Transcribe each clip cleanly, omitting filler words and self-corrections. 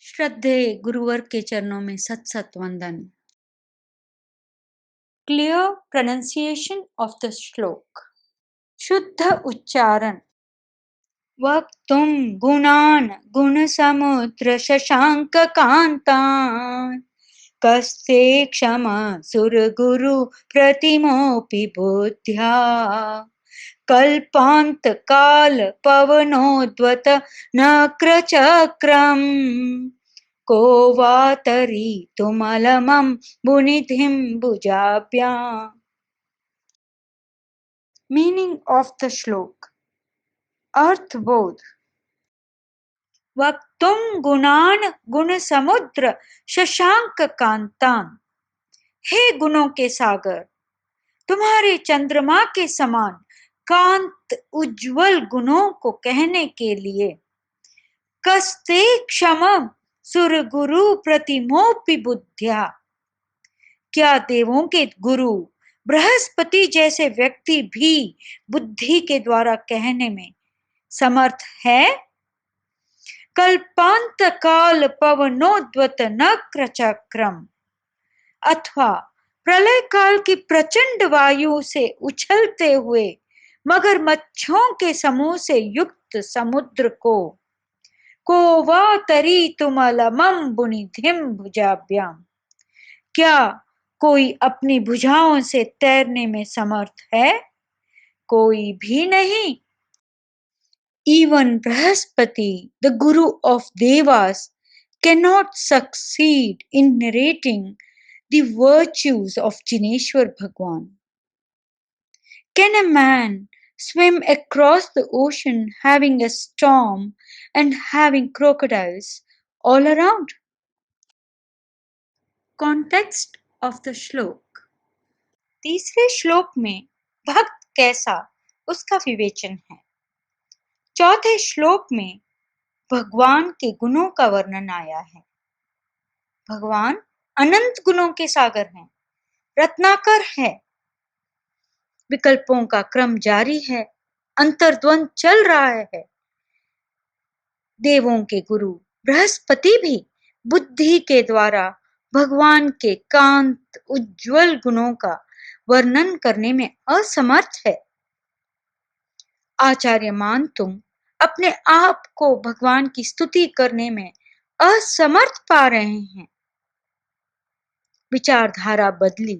श्रद्धेय गुरुवर के चरणों में सत सत वंदन। क्लियर प्रोनाउंसिएशन ऑफ द श्लोक। शुद्ध उच्चारण। वक्तुम गुणान गुण समुद्र शशांक कांतान कस्ते क्षम सुर गुरु प्रतिमोपि बुद्ध्या कल्पांत काल पवनोद्वत नक्र चक्रम को वा तरीतुमलमं बुनिधिं भुजाभ्याम्। Meaning of the श्लोक। अर्थ बोध। वक्तुम गुणान गुण समुद्र शशांक कांतान। हे गुणों के सागर, तुम्हारे चंद्रमा के समान कांत उज्जवल गुणों को कहने के लिए कस्ते क्षमम सुर गुरु प्रतिमोपि बुद्ध्या। क्या देवों के गुरु बृहस्पति जैसे व्यक्ति भी बुद्धि के द्वारा कहने में समर्थ है? कल्पांत काल पवनोद्वत नक्र चक्रम, अथवा प्रलय काल की प्रचंड वायु से उछलते हुए मगरमच्छों के समूह से युक्त समुद्र को वा तरीतुमलमं बुनिधिं भुजाभ्याम। क्या कोई अपनी भुजाओं से तैरने में समर्थ है? कोई भी नहीं। Even Brahaspati, the guru of Devas, cannot succeed in narrating the virtues of Jineshwar Bhagwan. Can a man swim across the ocean having a storm and having crocodiles all around? Context of the श्लोक। तीसरे श्लोक में भक्त कैसा उसका विवेचन है। चौथे श्लोक में भगवान के गुणों का वर्णन आया है। भगवान अनंत गुणों के सागर हैं, रत्नाकर है। विकल्पों का क्रम जारी है, अंतर्द्वंद चल रहा है। देवों के गुरु बृहस्पति भी बुद्धि के द्वारा भगवान के कांत उज्जवल गुणों का वर्णन करने में असमर्थ है। आचार्य मानतुंग अपने आप को भगवान की स्तुति करने में असमर्थ पा रहे हैं। विचारधारा बदली।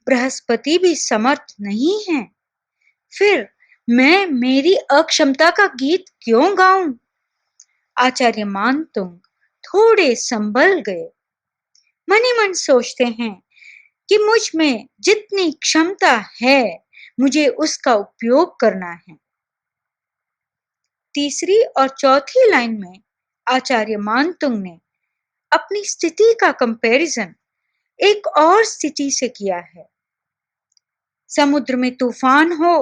बृहस्पति भी समर्थ नहीं है, फिर मैं मेरी अक्षमता का गीत क्यों गाऊं? आचार्य मानतुंग थोड़े संभल गए। मन ही मन सोचते हैं कि मुझ में जितनी क्षमता है मुझे उसका उपयोग करना है। तीसरी और चौथी लाइन में आचार्य मानतुंग ने अपनी स्थिति का कंपैरिजन एक और स्थिति से किया है। समुद्र में तूफान हो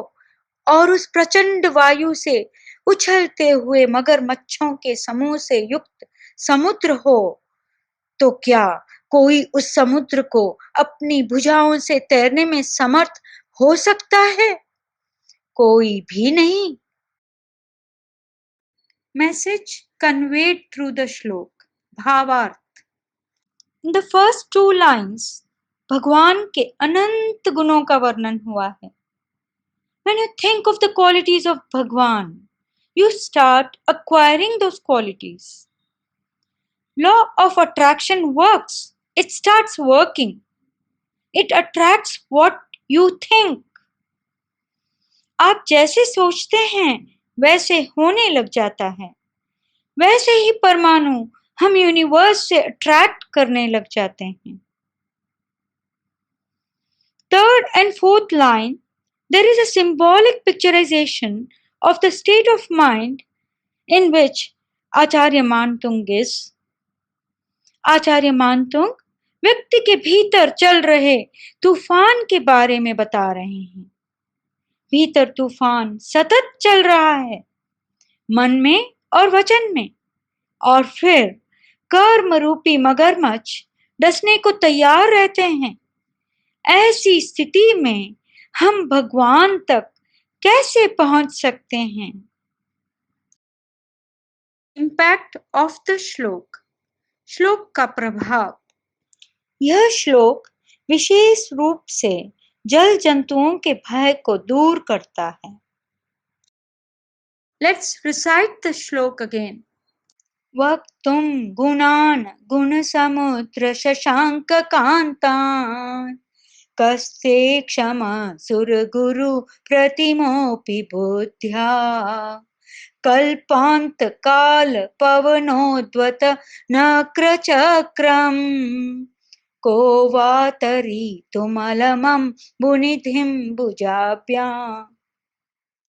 और उस प्रचंड वायु से उछलते हुए मगरमच्छों के समूह से युक्त समुद्र हो, तो क्या कोई उस समुद्र को अपनी भुजाओं से तैरने में समर्थ हो सकता है? कोई भी नहीं। मैसेज कन्वेड थ्रू द श्लोक। भावार्थ। In the first two lines भगवान के अनंत गुणों का वर्णन हुआ है। When you think of the qualities of Bhagwan, you start acquiring those qualities. Law of attraction works. It starts working. It attracts what you think. आप जैसे सोचते हैं वैसे होने लग जाता है। वैसे ही परमाणु हम यूनिवर्स से अट्रैक्ट करने लग जाते हैं। Third and fourth line, there is a symbolic picturization of the state of mind in which Acharya Mantung is. आचार्य मानतुंग व्यक्ति के भीतर चल रहे तूफान के बारे में बता रहे हैं। भीतर तूफान सतत चल रहा है, मन में और वचन में, और फिर कर्म रूपी मगरमच्छ डसने को तैयार रहते हैं। ऐसी स्थिति में हम भगवान तक कैसे पहुंच सकते हैं? इम्पैक्ट ऑफ द श्लोक, श्लोक का प्रभाव। यह श्लोक विशेष रूप से जल जंतुओं के भय को दूर करता है। Let's recite the श्लोक again. वक्तुं गुणान् गुणसमुद्र शशांक कांतान् कस्ते क्षमा सुरगुरु प्रतिमोऽपि बुद्ध्या कल्पांत काल पवनोद्वत नक्रचक्रम् को वा तरीतुमलमं भुनिधिं भुजाभ्याम्।